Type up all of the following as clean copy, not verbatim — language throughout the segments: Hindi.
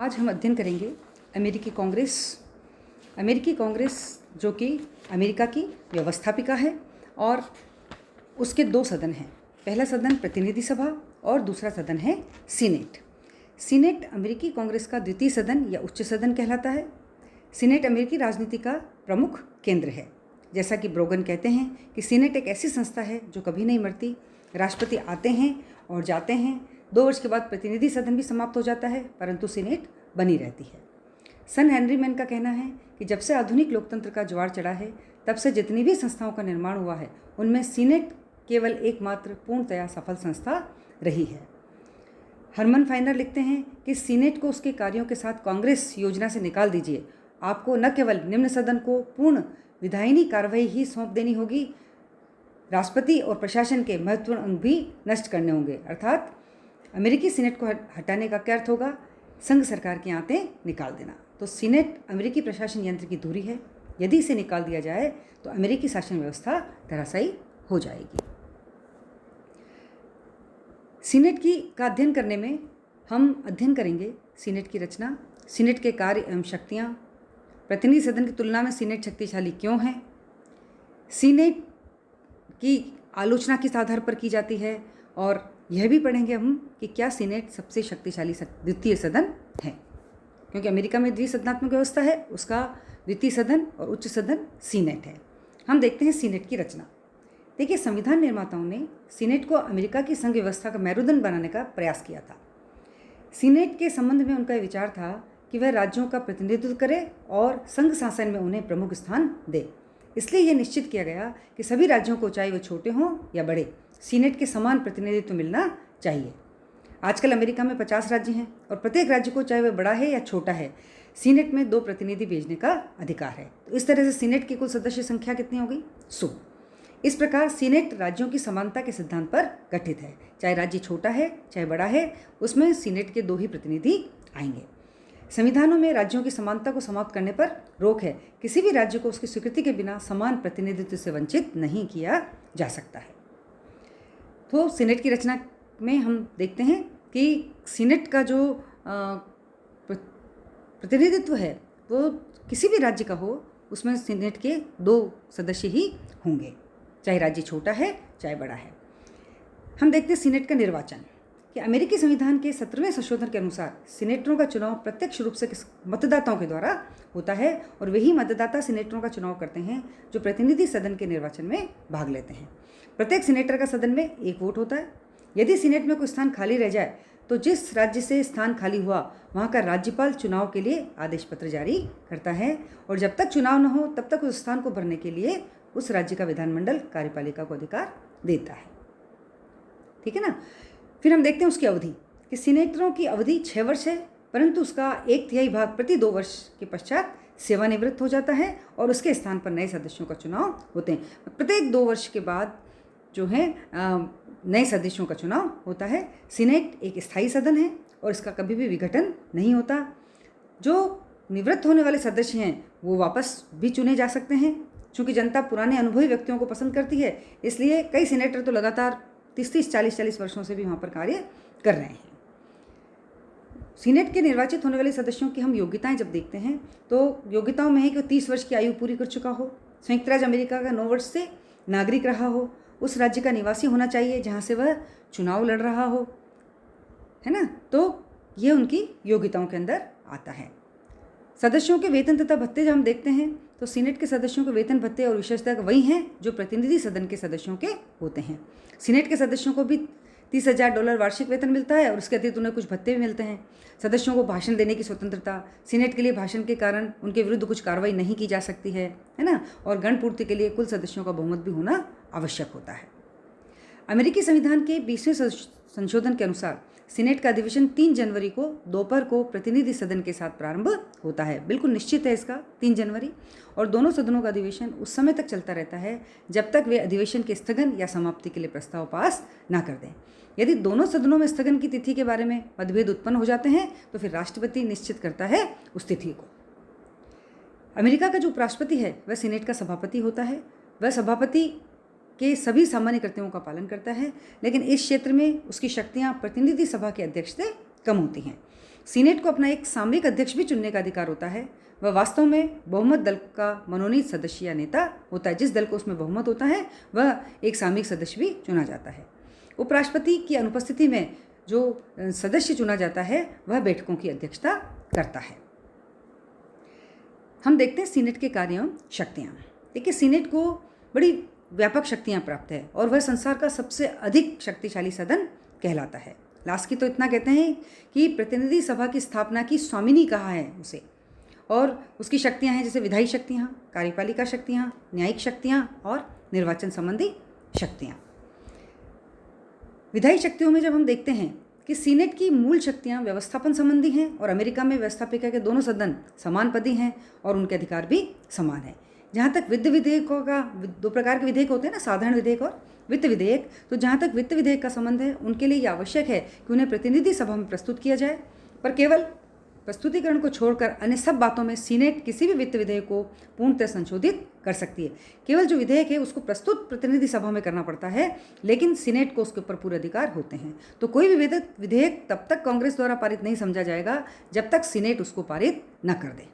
आज हम अध्ययन करेंगे अमेरिकी कांग्रेस जो कि अमेरिका की व्यवस्थापिका है और उसके दो सदन हैं। पहला सदन प्रतिनिधि सभा और दूसरा सदन है सीनेट। सीनेट अमेरिकी कांग्रेस का द्वितीय सदन या उच्च सदन कहलाता है। सीनेट अमेरिकी राजनीति का प्रमुख केंद्र है। जैसा कि ब्रोगन कहते हैं कि सीनेट एक ऐसी संस्था है जो कभी नहीं मरती। राष्ट्रपति आते हैं और जाते हैं, 2 वर्ष के बाद प्रतिनिधि सदन भी समाप्त हो जाता है, परंतु सीनेट बनी रहती है। सन हेनरी मैन का कहना है कि जब से आधुनिक लोकतंत्र का ज्वार चढ़ा है, तब से जितनी भी संस्थाओं का निर्माण हुआ है, उनमें सीनेट केवल एकमात्र पूर्णतया सफल संस्था रही है। हरमन फाइनर लिखते हैं कि सीनेट को उसके कार्यों के साथ कांग्रेस योजना से निकाल दीजिए। आपको न केवल निम्न सदन को पूर्ण विधायिनी कार्रवाई ही सौंप देनी होगी, राष्ट्रपति और प्रशासन के महत्वपूर्ण अंग भी नष्ट करने होंगे। अर्थात अमेरिकी सीनेट को हटाने का क्या अर्थ होगा? संघ सरकार की आंतें निकाल देना। तो सीनेट अमेरिकी प्रशासन यंत्र की धुरी है। यदि इसे निकाल दिया जाए तो अमेरिकी शासन व्यवस्था धराशायी हो जाएगी। सीनेट का अध्ययन करने में हम अध्ययन करेंगे सीनेट की रचना, सीनेट के कार्य एवं शक्तियाँ, प्रतिनिधि सदन की तुलना में सीनेट शक्तिशाली क्यों है, सीनेट की आलोचना किस आधार पर की जाती है, और यह भी पढ़ेंगे हम कि क्या सीनेट सबसे शक्तिशाली द्वितीय सदन है। क्योंकि अमेरिका में द्विसदनात्मक व्यवस्था है, उसका द्वितीय सदन और उच्च सदन सीनेट है। हम देखते हैं सीनेट की रचना। देखिए, संविधान निर्माताओं ने सीनेट को अमेरिका की संघ व्यवस्था का मेरुदंड बनाने का प्रयास किया था। सीनेट के संबंध में उनका विचार था कि वह राज्यों का प्रतिनिधित्व करे और संघ शासन में उन्हें प्रमुख स्थान दे। इसलिए यह निश्चित किया गया कि सभी राज्यों को, चाहे वे छोटे हों या बड़े, सीनेट के समान प्रतिनिधित्व मिलना चाहिए। आजकल अमेरिका में 50 राज्य हैं और प्रत्येक राज्य को, चाहे वह बड़ा है या छोटा है, सीनेट में 2 प्रतिनिधि भेजने का अधिकार है। तो इस तरह से सीनेट की कुल सदस्य संख्या कितनी हो गई? 100। इस प्रकार सीनेट राज्यों की समानता के सिद्धांत पर गठित है। चाहे राज्य छोटा है चाहे बड़ा है, उसमें सीनेट के 2 ही प्रतिनिधि आएंगे। संविधानों में राज्यों की समानता को समाप्त करने पर रोक है। किसी भी राज्य को उसकी स्वीकृति के बिना समान प्रतिनिधित्व से वंचित नहीं किया जा सकता है। तो सीनेट की रचना में हम देखते हैं कि सीनेट का जो प्रतिनिधित्व है वो किसी भी राज्य का हो, उसमें सीनेट के 2 सदस्य ही होंगे, चाहे राज्य छोटा है चाहे बड़ा है। हम देखते हैं सीनेट का निर्वाचन कि अमेरिकी संविधान के 17वें संशोधन के अनुसार सीनेटरों का चुनाव प्रत्यक्ष रूप से मतदाताओं के द्वारा होता है और वही मतदाता सीनेटरों का चुनाव करते हैं जो प्रतिनिधि सदन के निर्वाचन में भाग लेते हैं। प्रत्येक सीनेटर का सदन में 1 वोट होता है। यदि सीनेट में कोई स्थान खाली रह जाए तो जिस राज्य से स्थान खाली हुआ वहाँ का राज्यपाल चुनाव के लिए आदेश पत्र जारी करता है और जब तक चुनाव न हो तब तक उस स्थान को भरने के लिए उस राज्य का विधानमंडल कार्यपालिका को अधिकार देता है। ठीक है ना। फिर हम देखते हैं उसकी अवधि कि सीनेटरों की अवधि 6 वर्ष है, परंतु उसका 1/3 भाग प्रति 2 वर्ष के पश्चात सेवानिवृत्त हो जाता है और उसके स्थान पर नए सदस्यों का चुनाव होते हैं। प्रत्येक 2 वर्ष के बाद जो है नए सदस्यों का चुनाव होता है। सीनेट एक स्थायी सदन है और इसका कभी भी विघटन नहीं होता। जो निवृत्त होने वाले सदस्य हैं वो वापस भी चुने जा सकते हैं। चूँकि जनता पुराने अनुभवी व्यक्तियों को पसंद करती है, इसलिए कई सीनेटर तो लगातार 30-30, 40-40 वर्षों से भी वहाँ पर कार्य कर रहे हैं। सीनेट के निर्वाचित होने वाले सदस्यों की हम योग्यताएं जब देखते हैं तो योग्यताओं में है कि वो 30 वर्ष की आयु पूरी कर चुका हो, संयुक्त राज्य अमेरिका का 9 वर्ष से नागरिक रहा हो, उस राज्य का निवासी होना चाहिए जहाँ से वह चुनाव लड़ रहा हो, है ना। तो ये उनकी योग्यताओं के अंदर आता है। सदस्यों के वेतन तथा भत्ते जब हम देखते हैं तो सीनेट के सदस्यों के वेतन भत्ते और विशेषता वही हैं जो प्रतिनिधि सदन के सदस्यों के होते हैं। सीनेट के सदस्यों को भी $30,000 वार्षिक वेतन मिलता है और उसके अतिरिक्त उन्हें कुछ भत्ते भी मिलते हैं। सदस्यों को भाषण देने की स्वतंत्रता, सीनेट के लिए भाषण के कारण उनके विरुद्ध कुछ कार्रवाई नहीं की जा सकती है ना। और गणपूर्ति के लिए कुल सदस्यों का बहुमत भी होना आवश्यक होता है। अमेरिकी संविधान के 20वें संशोधन के अनुसार सीनेट का अधिवेशन 3 जनवरी को दोपहर को प्रतिनिधि सदन के साथ प्रारंभ होता है। बिल्कुल निश्चित है इसका 3 जनवरी, और दोनों सदनों का अधिवेशन उस समय तक चलता रहता है जब तक वे अधिवेशन के स्थगन या समाप्ति के लिए प्रस्ताव पास ना कर दें। यदि दोनों सदनों में स्थगन की तिथि के बारे में मतभेद उत्पन्न हो जाते हैं तो फिर राष्ट्रपति निश्चित करता है उस तिथि को। अमेरिका का जो उपराष्ट्रपति है वह सीनेट का सभापति होता है। वह सभापति के सभी सामान्य कर्तव्यों का पालन करता है, लेकिन इस क्षेत्र में उसकी शक्तियाँ प्रतिनिधि सभा के अध्यक्ष से कम होती हैं। सीनेट को अपना एक सामयिक अध्यक्ष भी चुनने का अधिकार होता है। वह वास्तव में बहुमत दल का मनोनीत सदस्य या नेता होता है। जिस दल को उसमें बहुमत होता है वह एक सामयिक सदस्य भी चुना जाता है। उपराष्ट्रपति की अनुपस्थिति में जो सदस्य चुना जाता है वह बैठकों की अध्यक्षता करता है। हम देखते हैं सीनेट के कार्य एवं शक्तियाँ। देखिए, सीनेट को बड़ी व्यापक शक्तियाँ प्राप्त है और वह संसार का सबसे अधिक शक्तिशाली सदन कहलाता है। लास्ट की तो इतना कहते हैं कि प्रतिनिधि सभा की स्थापना की स्वामिनी कहा है उसे, और उसकी शक्तियाँ हैं जैसे विधायी शक्तियाँ, कार्यपालिका शक्तियाँ, न्यायिक शक्तियाँ और निर्वाचन संबंधी शक्तियाँ। विधायी शक्तियों में जब हम देखते हैं कि सीनेट की मूल शक्तियाँ व्यवस्थापन संबंधी हैं और अमेरिका में व्यवस्थापिका के दोनों सदन समान पदी हैं और उनके अधिकार भी समान हैं। जहाँ तक वित्त विधेयकों का, दो प्रकार के विधेयक होते हैं ना, साधारण विधेयक और वित्त विधेयक, तो जहाँ तक वित्त विधेयक का संबंध है उनके लिए ये आवश्यक है कि उन्हें प्रतिनिधि सभा में प्रस्तुत किया जाए, पर केवल प्रस्तुतिकरण को छोड़कर अन्य सब बातों में सीनेट किसी भी वित्त विधेयक को पूर्णतः संशोधित कर सकती है। केवल जो विधेयक है उसको प्रस्तुत प्रतिनिधि सभा में करना पड़ता है, लेकिन सीनेट को उसके ऊपर पूरे अधिकार होते हैं। तो कोई भी विधेयक तब तक कांग्रेस द्वारा पारित नहीं समझा जाएगा जब तक सीनेट उसको पारित न कर दे।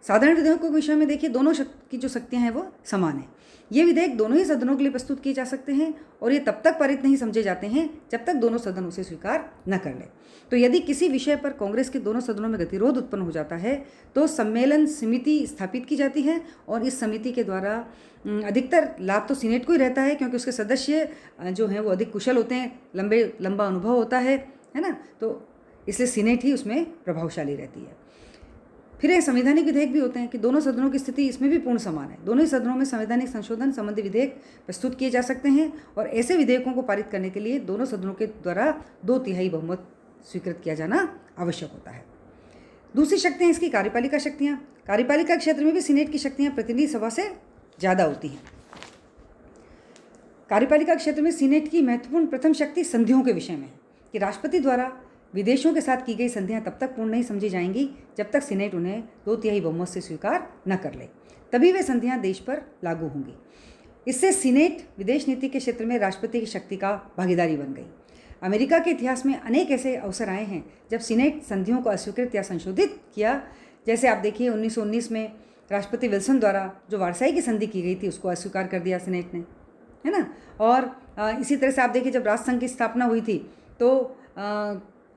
साधारण विधेयकों के विषय में देखिए, दोनों की जो शक्तियाँ हैं वो समान है। ये विधेयक दोनों ही सदनों के लिए प्रस्तुत किए जा सकते हैं और ये तब तक पारित नहीं समझे जाते हैं जब तक दोनों सदन उसे स्वीकार न कर ले। तो यदि किसी विषय पर कांग्रेस के दोनों सदनों में गतिरोध उत्पन्न हो जाता है तो सम्मेलन समिति स्थापित की जाती है और इस समिति के द्वारा अधिकतर लाभ तो सीनेट को ही रहता है, क्योंकि उसके सदस्य जो हैं वो अधिक कुशल होते हैं, लंबा अनुभव होता है ना, तो इसलिए सीनेट ही उसमें प्रभावशाली रहती है। फिर एक संवैधानिक विधेयक भी होते हैं कि दोनों सदनों की स्थिति इसमें भी पूर्ण समान है। दोनों ही सदनों में संवैधानिक संशोधन संबंधी विधेयक प्रस्तुत किए जा सकते हैं और ऐसे विधेयकों को पारित करने के लिए दोनों सदनों के द्वारा 2/3 बहुमत स्वीकृत किया जाना आवश्यक होता है। दूसरी शक्तियाँ इसकी कार्यपालिका शक्तियाँ। कार्यपालिका क्षेत्र में भी सीनेट की शक्तियाँ प्रतिनिधि सभा से ज़्यादा होती हैं। कार्यपालिका क्षेत्र में सीनेट की महत्वपूर्ण प्रथम शक्ति संधियों के विषय में है कि राष्ट्रपति द्वारा विदेशों के साथ की गई संधियां तब तक पूर्ण नहीं समझी जाएंगी जब तक सीनेट उन्हें 2/3 बहुमत से स्वीकार न कर ले, तभी वे संधियां देश पर लागू होंगी। इससे सीनेट विदेश नीति के क्षेत्र में राष्ट्रपति की शक्ति का भागीदारी बन गई। अमेरिका के इतिहास में अनेक ऐसे अवसर आए हैं जब सीनेट संधियों को अस्वीकृत या संशोधित किया। जैसे आप देखिए 1919 में राष्ट्रपति विल्सन द्वारा जो वारसाई की संधि की गई थी उसको अस्वीकार कर दिया सीनेट ने, है ना। और इसी तरह से आप देखिए जब राष्ट्रसंघ की स्थापना हुई थी तो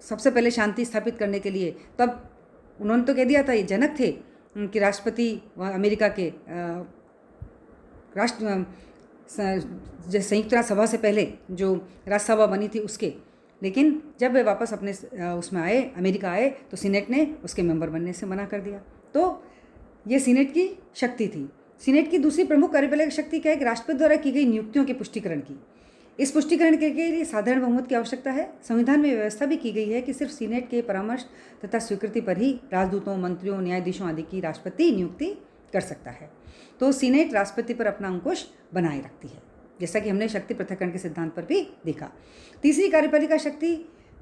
सबसे पहले शांति स्थापित करने के लिए तब उन्होंने तो कह दिया था, ये जनक थे कि राष्ट्रपति अमेरिका के संयुक्त राष्ट्र सभा से पहले जो राज्यसभा बनी थी उसके, लेकिन जब वे वापस अपने उसमें आए, अमेरिका आए, तो सीनेट ने उसके मेंबर बनने से मना कर दिया। तो ये सीनेट की शक्ति थी। सीनेट की दूसरी प्रमुख कार्यपालिका शक्ति क्या है कि राष्ट्रपति द्वारा की गई नियुक्तियों के पुष्टिकरण की। इस पुष्टिकरण के लिए साधारण बहुमत की आवश्यकता है। संविधान में व्यवस्था भी की गई है कि सिर्फ सीनेट के परामर्श तथा स्वीकृति पर ही राजदूतों, मंत्रियों, न्यायाधीशों आदि की राष्ट्रपति नियुक्ति कर सकता है। तो सीनेट राष्ट्रपति पर अपना अंकुश बनाए रखती है, जैसा कि हमने शक्ति पृथक्करण के सिद्धांत पर भी देखा। तीसरी कार्यपालिका शक्ति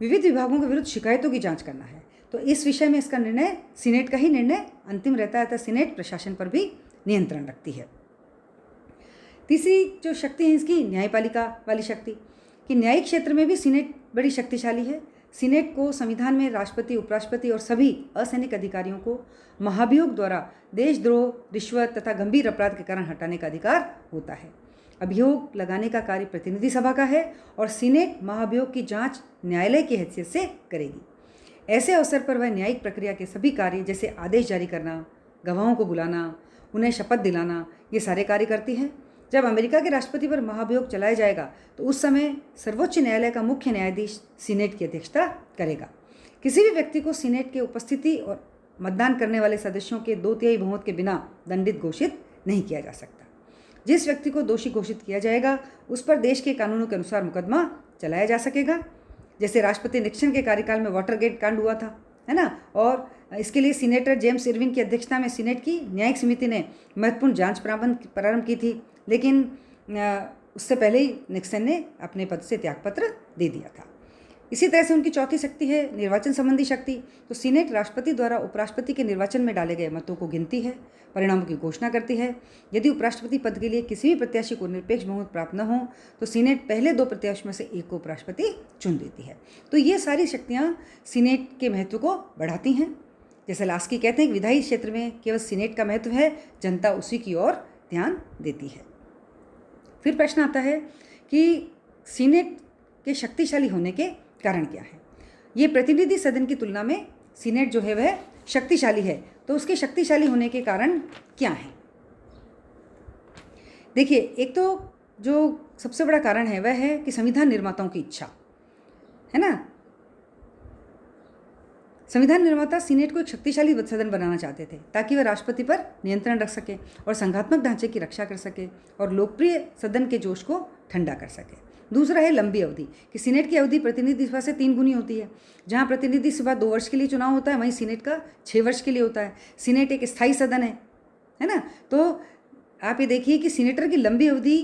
विविध विभागों के विरुद्ध शिकायतों की जाँच करना है। तो इस विषय में इसका निर्णय सीनेट का ही निर्णय अंतिम रहता है, अतः सीनेट प्रशासन पर भी नियंत्रण रखती है। तीसरी जो शक्ति है इसकी न्यायपालिका वाली शक्ति, कि न्यायिक क्षेत्र में भी सीनेट बड़ी शक्तिशाली है। सीनेट को संविधान में राष्ट्रपति, उपराष्ट्रपति और सभी असैनिक अधिकारियों को महाभियोग द्वारा देशद्रोह, रिश्वत तथा गंभीर अपराध के कारण हटाने का अधिकार होता है। अभियोग लगाने का कार्य प्रतिनिधि सभा का है और सीनेट महाभियोग की जांच न्यायालय की हैसियत से करेगी। ऐसे अवसर पर वह न्यायिक प्रक्रिया के सभी कार्य जैसे आदेश जारी करना, गवाहों को बुलाना, उन्हें शपथ दिलाना, ये सारे कार्य करती है। जब अमेरिका के राष्ट्रपति पर महाभियोग चलाया जाएगा तो उस समय सर्वोच्च न्यायालय का मुख्य न्यायाधीश सीनेट की अध्यक्षता करेगा। किसी भी व्यक्ति को सीनेट के उपस्थिति और मतदान करने वाले सदस्यों के 2/3 बहुमत के बिना दंडित घोषित नहीं किया जा सकता। जिस व्यक्ति को दोषी घोषित किया जाएगा उस पर देश के कानूनों के अनुसार मुकदमा चलाया जा सकेगा। जैसे राष्ट्रपति निक्सन के कार्यकाल में वाटरगेट कांड हुआ था, है ना, और इसके लिए सीनेटर जेम्स इरविन की अध्यक्षता में सीनेट की न्यायिक समिति ने महत्वपूर्ण जांच प्रारंभ की थी, लेकिन उससे पहले ही निक्सन ने अपने पद से त्यागपत्र दे दिया था। इसी तरह से उनकी चौथी शक्ति है निर्वाचन संबंधी शक्ति। तो सीनेट राष्ट्रपति द्वारा उपराष्ट्रपति के निर्वाचन में डाले गए मतों को गिनती है, परिणामों की घोषणा करती है। यदि उपराष्ट्रपति पद के लिए किसी भी प्रत्याशी को निरपेक्ष बहुमत प्राप्त न हो तो सीनेट पहले 2 प्रत्याशियों में से एक को उपराष्ट्रपति चुन देती है। तो ये सारी शक्तियाँ सीनेट के महत्व को बढ़ाती हैं। जैसे लास्की कहते हैं कि विधायी क्षेत्र में केवल सीनेट का महत्व है, जनता उसी की ओर ध्यान देती है। फिर प्रश्न आता है कि सीनेट के शक्तिशाली होने के कारण क्या है। ये प्रतिनिधि सदन की तुलना में सीनेट जो है वह शक्तिशाली है, तो उसके शक्तिशाली होने के कारण क्या है। देखिए, एक तो जो सबसे बड़ा कारण है वह है कि संविधान निर्माताओं की इच्छा है ना। संविधान निर्माता सीनेट को एक शक्तिशाली सदन बनाना चाहते थे ताकि वह राष्ट्रपति पर नियंत्रण रख सके और संघात्मक ढांचे की रक्षा कर सके और लोकप्रिय सदन के जोश को ठंडा कर सके। दूसरा है लंबी अवधि, कि सीनेट की अवधि प्रतिनिधि सभा से 3 गुनी होती है। जहां प्रतिनिधि सभा 2 वर्ष के लिए चुनाव होता है, वहीं सीनेट का 6 वर्ष के लिए होता है। सीनेट एक स्थायी सदन है ना। तो आप ये देखिए कि सीनेटर की लंबी अवधि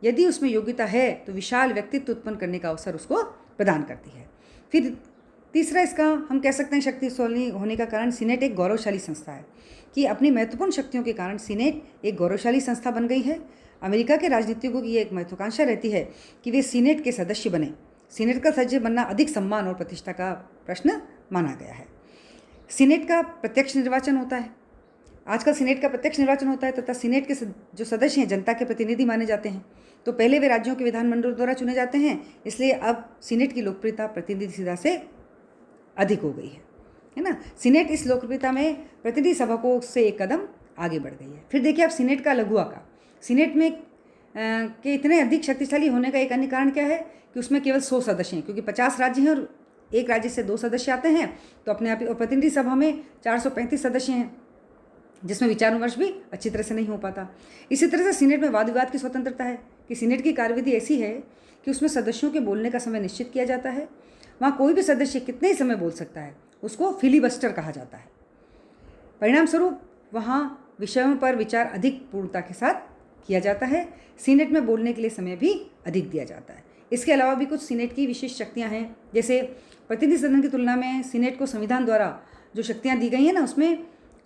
यदि उसमें योग्यता है तो विशाल व्यक्तित्व उत्पन्न करने का अवसर उसको प्रदान करती है। फिर तीसरा इसका हम कह सकते हैं शक्तिशाली होने का कारण सीनेट एक गौरवशाली संस्था है, कि अपनी महत्वपूर्ण शक्तियों के कारण सीनेट एक गौरवशाली संस्था बन गई है। अमेरिका के राजनीतिकों की एक महत्वाकांक्षा रहती है कि वे सीनेट के सदस्य बने। सीनेट का सदस्य बनना अधिक सम्मान और प्रतिष्ठा का प्रश्न माना गया है। सीनेट का प्रत्यक्ष निर्वाचन होता है। आजकल सीनेट का प्रत्यक्ष निर्वाचन होता है तथा सीनेट के जो सदस्य हैं जनता के प्रतिनिधि माने जाते हैं। तो पहले वे राज्यों के विधानमंडल द्वारा चुने जाते हैं, इसलिए अब सीनेट की लोकप्रियता प्रतिनिधि सभा से अधिक हो गई है ना। सीनेट इस लोकप्रियता में प्रतिनिधि सभा को से एक कदम आगे बढ़ गई है। फिर देखिए आप सीनेट का लघु आकार। सीनेट में के इतने अधिक शक्तिशाली होने का एक अन्य कारण क्या है कि उसमें केवल 100 सदस्य हैं, क्योंकि 50 राज्य हैं और एक राज्य से 2 सदस्य आते हैं, तो अपने आप ही। और प्रतिनिधि सभा में 435 सदस्य हैं, जिसमें विचार विमर्श भी अच्छी तरह से नहीं हो पाता। इसी तरह से सीनेट में वाद विवाद की स्वतंत्रता है, कि सीनेट की कार्यविधि ऐसी है कि उसमें सदस्यों के बोलने का समय निश्चित किया जाता है। वहाँ कोई भी सदस्य कितने ही समय बोल सकता है, उसको फिलीबस्टर कहा जाता है। परिणाम स्वरूप वहाँ विषयों पर विचार अधिक पूर्णता के साथ किया जाता है। सीनेट में बोलने के लिए समय भी अधिक दिया जाता है। इसके अलावा भी कुछ सीनेट की विशेष शक्तियाँ हैं, जैसे प्रतिनिधि सदन की तुलना में सीनेट को संविधान द्वारा जो शक्तियाँ दी गई हैं ना, उसमें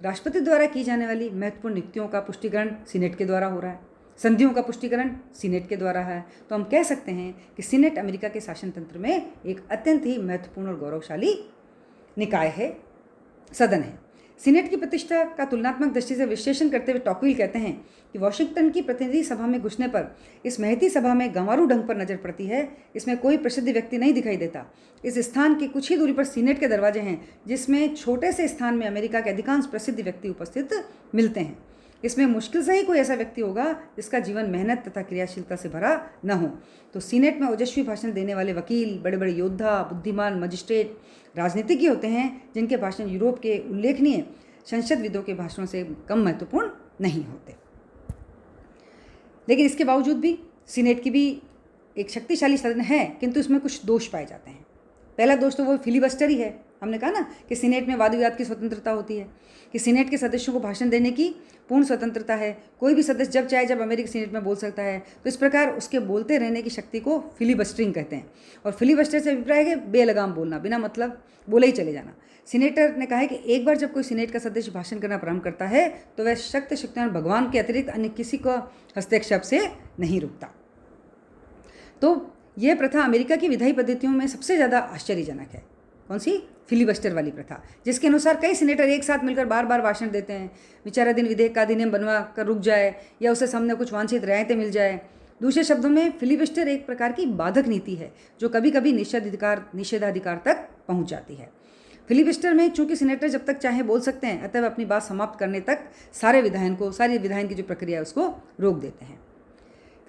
राष्ट्रपति द्वारा की जाने वाली महत्वपूर्ण नियुक्तियों का पुष्टिकरण सीनेट के द्वारा हो रहा है, संधियों का पुष्टिकरण सीनेट के द्वारा है। तो हम कह सकते हैं कि सीनेट अमेरिका के शासन तंत्र में एक अत्यंत ही महत्वपूर्ण और गौरवशाली निकाय है, सदन है। सीनेट की प्रतिष्ठा का तुलनात्मक दृष्टि से विश्लेषण करते हुए टॉकविल कहते हैं कि वॉशिंगटन की प्रतिनिधि सभा में घुसने पर इस महती सभा में गंवारू ढंग पर नजर पड़ती है। इसमें कोई प्रसिद्ध व्यक्ति नहीं दिखाई देता। इस स्थान की कुछ ही दूरी पर सीनेट के दरवाजे हैं, जिसमें छोटे से स्थान में अमेरिका के अधिकांश प्रसिद्ध व्यक्ति उपस्थित मिलते हैं। इसमें मुश्किल से ही कोई ऐसा व्यक्ति होगा जिसका जीवन मेहनत तथा क्रियाशीलता से भरा न हो। तो सीनेट में ओजस्वी भाषण देने वाले वकील, बड़े बड़े योद्धा, बुद्धिमान मजिस्ट्रेट, राजनीतिज्ञ होते हैं, जिनके भाषण यूरोप के उल्लेखनीय संसदविदों के भाषणों से कम महत्वपूर्ण नहीं होते। लेकिन इसके बावजूद भी सीनेट की भी एक शक्तिशाली सदन है, किंतु इसमें कुछ दोष पाए जाते हैं। पहला दोष तो वो फिलीबस्टर ही है। हमने कहा ना कि सीनेट में वाद विवाद की स्वतंत्रता होती है, कि सीनेट के सदस्यों को भाषण देने की पूर्ण स्वतंत्रता है। कोई भी सदस्य जब चाहे जब अमेरिकी सीनेट में बोल सकता है। तो इस प्रकार उसके बोलते रहने की शक्ति को फिलीबस्टरिंग कहते हैं। और फिलीबस्टर से अभिप्राय है बेलगाम बोलना, बिना मतलब बोले ही चले जाना। सीनेटर ने कहा है कि एक बार जब कोई सीनेट का सदस्य भाषण करना प्रारंभ करता है तो वह शक्तिशाली भगवान के अतिरिक्त अन्य किसी को हस्तक्षेप से नहीं रुकता। तो यह प्रथा अमेरिका की विधायी पद्धतियों में सबसे ज़्यादा आश्चर्यजनक है। कौन सी? फिलीबस्टर वाली प्रथा, जिसके अनुसार कई सीनेटर एक साथ मिलकर बार बार भाषण देते हैं। विचाराधीन विधेयक का अधिनियम बनवा कर रुक जाए या उसे सामने कुछ वांछित रियायतें मिल जाए। दूसरे शब्दों में फिलीबस्टर एक प्रकार की बाधक नीति है जो कभी कभी निषेधाधिकार तक पहुंच जाती है। फिलीबस्टर में चूंकि सीनेटर जब तक चाहे बोल सकते हैं, अतः वह अपनी बात समाप्त करने तक सारी विधायन की जो प्रक्रिया है उसको रोक देते हैं।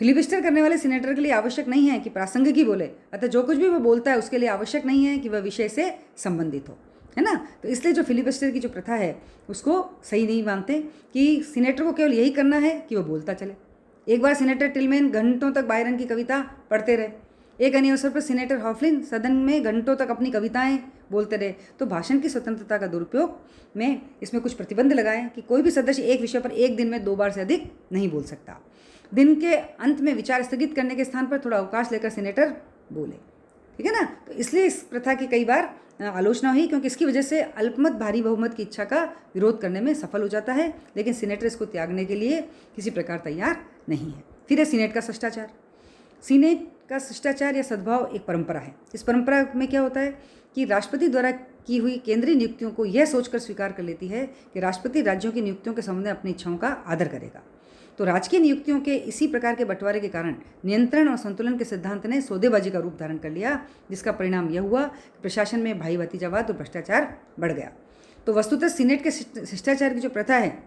फिलीबस्टर करने वाले सीनेटर के लिए आवश्यक नहीं है कि प्रासंगिक ही बोले, अतः जो कुछ भी वो बोलता है उसके लिए आवश्यक नहीं है कि वह विषय से संबंधित हो, है ना। तो इसलिए जो फिलीबस्टर की जो प्रथा है उसको सही नहीं मानते कि सीनेटर को केवल यही करना है कि वह बोलता चले। एक बार सीनेटर टिलमैन घंटों तक बायरन की कविता पढ़ते रहे। एक अन्य अवसर पर सीनेटर हॉफलिन सदन में घंटों तक अपनी कविताएं बोलते रहे। तो भाषण की स्वतंत्रता का दुरुपयोग में इसमें कुछ प्रतिबंध लगाए कि कोई भी सदस्य एक विषय पर एक दिन में 2 बार से अधिक नहीं बोल सकता। दिन के अंत में विचार स्थगित करने के स्थान पर थोड़ा अवकाश लेकर सीनेटर बोले। ठीक है ना। तो इसलिए इस प्रथा की कई बार आलोचना हुई, क्योंकि इसकी वजह से अल्पमत भारी बहुमत की इच्छा का विरोध करने में सफल हो जाता है, लेकिन सीनेटर इसको त्यागने के लिए किसी प्रकार तैयार नहीं है। फिर है सीनेट का शिष्टाचार। सीनेट का शिष्टाचार या सद्भाव एक परंपरा है। इस परंपरा में क्या होता है कि राष्ट्रपति द्वारा की हुई केंद्रीय नियुक्तियों को यह सोचकर स्वीकार कर लेती है कि राष्ट्रपति राज्यों की नियुक्तियों के संबंध में अपनी इच्छाओं का आदर करेगा। तो राजकीय नियुक्तियों के इसी प्रकार के बंटवारे के कारण नियंत्रण और संतुलन के सिद्धांत ने सौदेबाजी का रूप धारण कर लिया, जिसका परिणाम यह हुआ कि प्रशासन में भाई भतीजावाद और भ्रष्टाचार बढ़ गया। तो वस्तुतः सीनेट के शिष्टाचार की जो प्रथा है,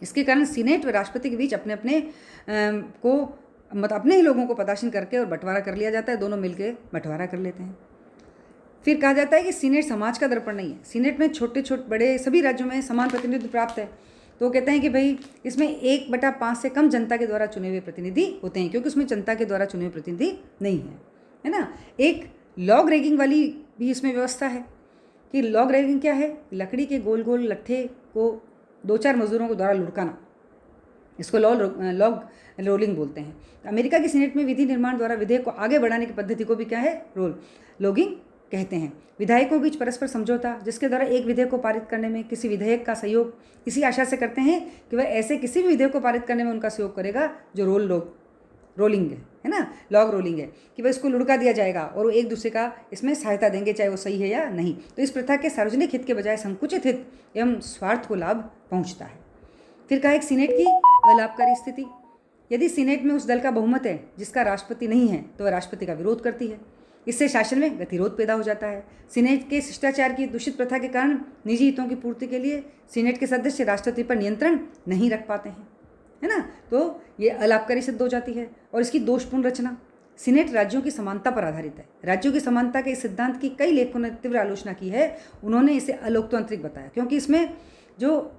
इसके कारण सीनेट व राष्ट्रपति के बीच अपने ही लोगों को पदासीन करके और बंटवारा कर लिया जाता है, दोनों मिलकर बंटवारा कर लेते हैं। फिर कहा जाता है कि सीनेट समाज का दर्पण नहीं है। सीनेट में छोटे बड़े सभी राज्यों में समान प्रतिनिधित्व प्राप्त है। तो वो कहते हैं कि भाई इसमें 1/5 से कम जनता के द्वारा चुने हुए प्रतिनिधि होते हैं, क्योंकि उसमें जनता के द्वारा चुने हुए प्रतिनिधि नहीं है ना। एक लॉग रैगिंग वाली भी इसमें व्यवस्था है कि लॉग रैगिंग क्या है, लकड़ी के गोल गोल लट्ठे को 2-4 मजदूरों को द्वारा लुढ़काना, इसको लॉग रोलिंग बोलते हैं। अमेरिका की सीनेट में विधि निर्माण द्वारा विधेयक को आगे बढ़ाने की पद्धति को भी क्या है, लॉगिंग कहते हैं। विधायकों के बीच परस्पर समझौता, जिसके द्वारा एक विधेयक को पारित करने में किसी विधायक का सहयोग इसी आशा से करते हैं कि वह ऐसे किसी भी विधेयक को पारित करने में उनका सहयोग करेगा जो रोलिंग है ना, लॉग रोलिंग है, कि वह इसको लुढ़का दिया जाएगा और वो एक दूसरे का इसमें सहायता देंगे, चाहे वो सही है या नहीं। तो इस प्रथा के सार्वजनिक हित के बजाय संकुचित हित एवं स्वार्थ को लाभ पहुँचता है। फिर कहा एक सीनेट की अलाभकारी स्थिति। यदि सीनेट में उस दल का बहुमत है जिसका राष्ट्रपति नहीं है, तो वह राष्ट्रपति का विरोध करती है। इससे शासन में गतिरोध पैदा हो जाता है। सीनेट के शिष्टाचार की दूषित प्रथा के कारण निजी हितों की पूर्ति के लिए सीनेट के सदस्य राष्ट्रपति पर नियंत्रण नहीं रख पाते हैं, है ना। तो ये अलाभकारी सिद्ध हो जाती है। और इसकी दोषपूर्ण रचना। सीनेट राज्यों की समानता पर आधारित है। राज्यों की समानता के इस सिद्धांत की कई लेखकों ने तीव्र आलोचना की है। उन्होंने इसे अलोकतांत्रिक बताया, क्योंकि इसमें जो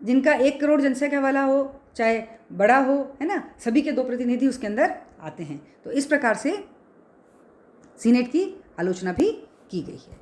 जिनका 1 करोड़ जनसंख्या वाला हो चाहे बड़ा हो, है ना, सभी के 2 प्रतिनिधि उसके अंदर आते हैं। तो इस प्रकार से सीनेट की आलोचना भी की गई है।